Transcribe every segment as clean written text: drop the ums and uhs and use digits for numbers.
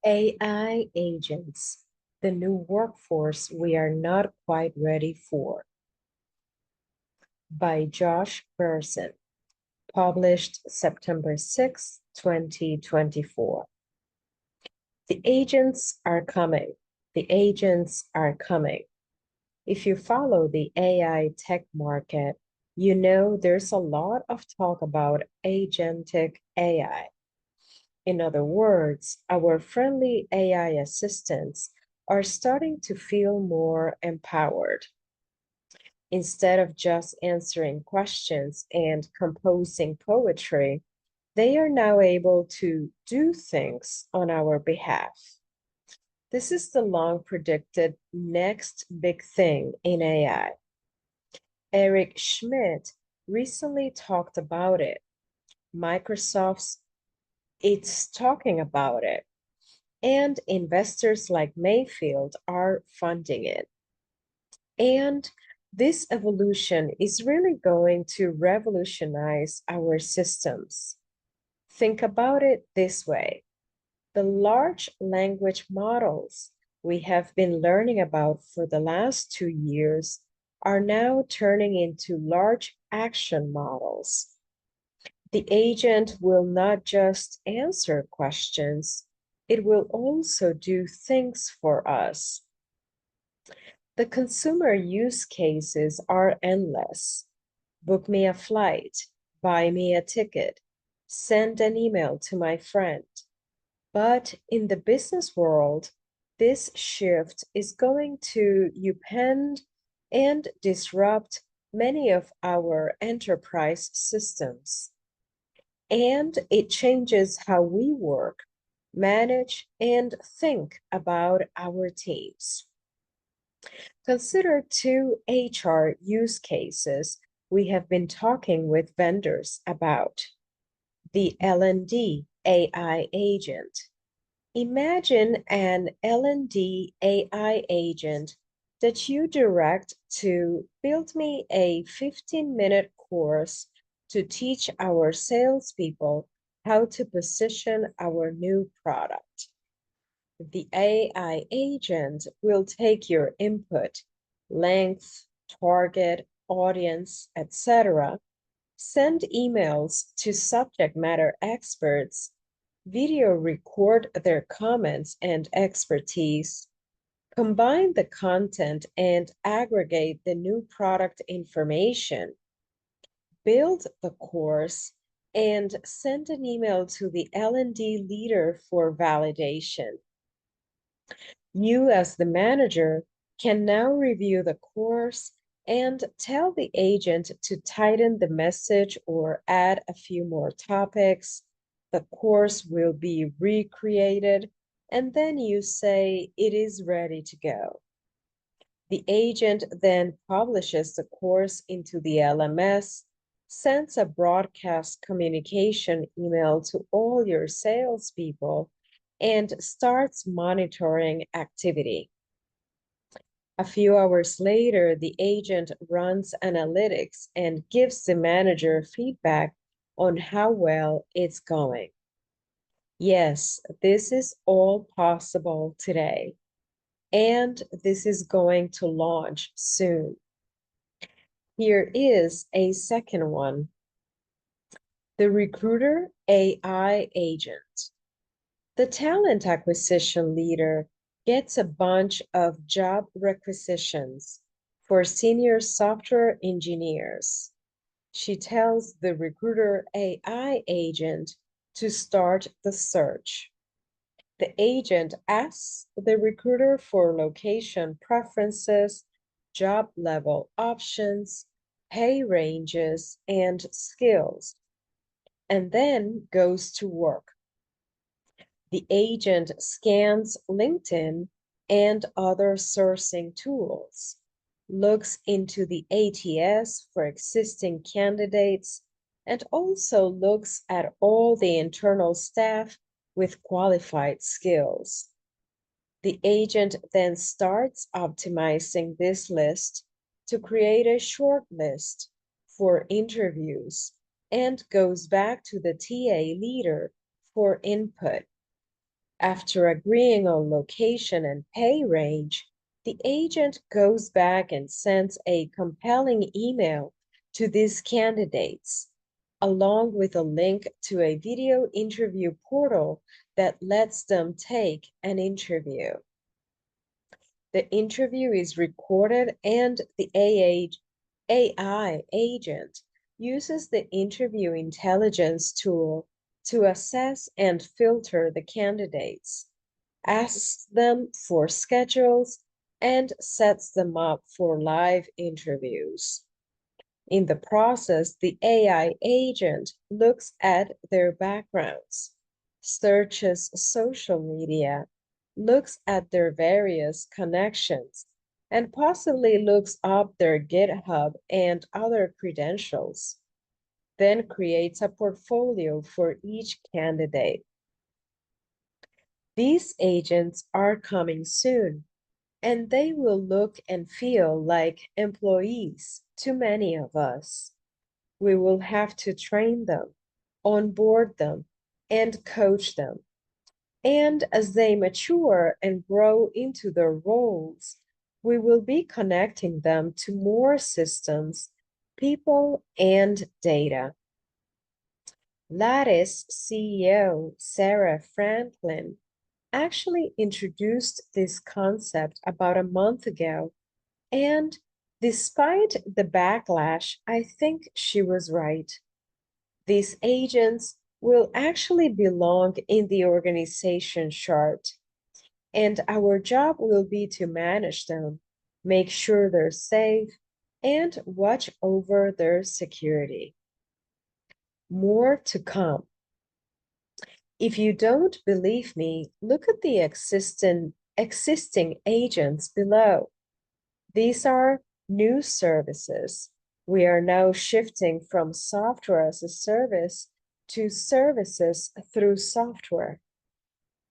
AI agents, the new workforce we are not quite ready for, by Josh Bersin, published September 6, 2024. The agents are coming. The agents are coming. If you follow the AI tech market, you know there's a lot of talk about agentic AI. In other words, our friendly AI assistants are starting to feel more empowered. Instead of just answering questions and composing poetry, they are now able to do things on our behalf. This is the long predicted next big thing in AI. Eric Schmidt recently talked about it. Microsoft's it's talking about it, and investors like Mayfield are funding it. And this evolution is really going to revolutionize our systems. Think about it this way. The large language models we have been learning about for the last 2 years are now turning into large action models. The agent will not just answer questions, it will also do things for us. The consumer use cases are endless. Book me a flight, buy me a ticket, send an email to my friend. But in the business world, this shift is going to upend and disrupt many of our enterprise systems. And it changes how we work, manage, and think about our teams. Consider two HR use cases we have been talking with vendors about. The L&D AI agent. Imagine an L&D AI agent that you direct to build me a 15-minute course to teach our salespeople how to position our new product. The AI agent will take your input, length, target, audience, etc., send emails to subject matter experts, video record their comments and expertise, combine the content and aggregate the new product information, build the course, and send an email to the L&D leader for validation. You, as the manager, can now review the course and tell the agent to tighten the message or add a few more topics. The course will be recreated, and then you say it is ready to go. The agent then publishes the course into the LMS, sends a broadcast communication email to all your salespeople, and starts monitoring activity. A few hours later, the agent runs analytics and gives the manager feedback on how well it's going. Yes, this is all possible today, and this is going to launch soon. Here is a second one. The Recruiter AI agent. The talent acquisition leader gets a bunch of job requisitions for senior software engineers. She tells the Recruiter AI agent to start the search. The agent asks the recruiter for location preferences, job level options, pay ranges, and skills, and then goes to work. The agent scans LinkedIn and other sourcing tools, looks into the ATS for existing candidates, and also looks at all the internal staff with qualified skills. The agent then starts optimizing this list to create a short list for interviews and goes back to the TA leader for input. After agreeing on location and pay range, the agent goes back and sends a compelling email to these candidates, along with a link to a video interview portal that lets them take an interview. The interview is recorded, and the AI agent uses the interview intelligence tool to assess and filter the candidates, asks them for schedules, and sets them up for live interviews. In the process, the AI agent looks at their backgrounds, searches social media, looks at their various connections, and possibly looks up their GitHub and other credentials, then creates a portfolio for each candidate. These agents are coming soon, and they will look and feel like employees to many of us. We will have to train them, onboard them, and coach them. And as they mature and grow into their roles, we will be connecting them to more systems, people, and data. Lattice CEO Sarah Franklin actually introduced this concept about a month ago, and despite the backlash, I think she was right. These agents will actually belong in the organization chart, and our job will be to manage them, make sure they're safe, and watch over their security. More to come. If you don't believe me, look at the existing agents below. These are new services. We are now shifting from software as a service to services through software.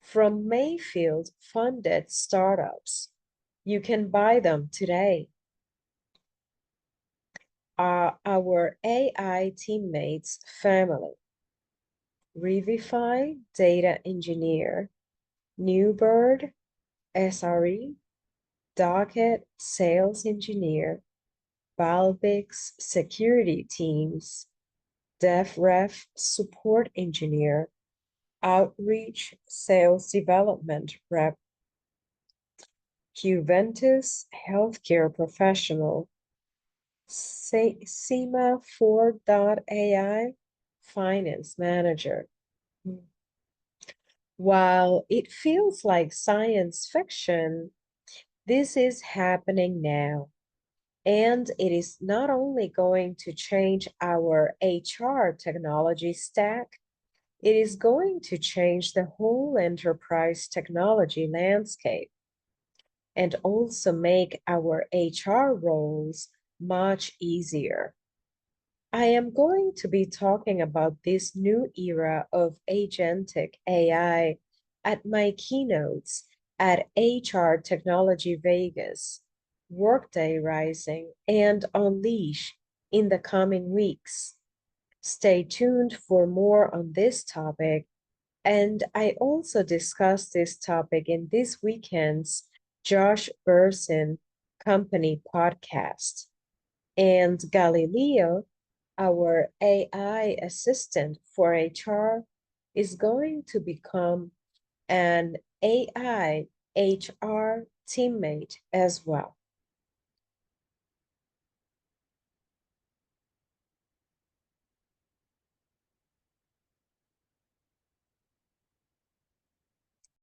From Mayfield funded startups, you can buy them today. Our AI teammates family: Revify data engineer, Newbird SRE, Docket sales engineer, Balbix security teams, DevRef support engineer, Outreach sales development rep, Qventus healthcare professional, Sema4.ai finance manager. While it feels like science fiction, this is happening now. And it is not only going to change our HR technology stack, it is going to change the whole enterprise technology landscape and also make our HR roles much easier. I am going to be talking about this new era of agentic AI at my keynotes at HR Technology Vegas, Workday Rising, and Unleash in the coming weeks. Stay tuned for more on this topic, and I also discuss this topic in this weekend's Josh Bersin Company podcast. And Galileo, our AI assistant for HR, is going to become an AI HR teammate as well.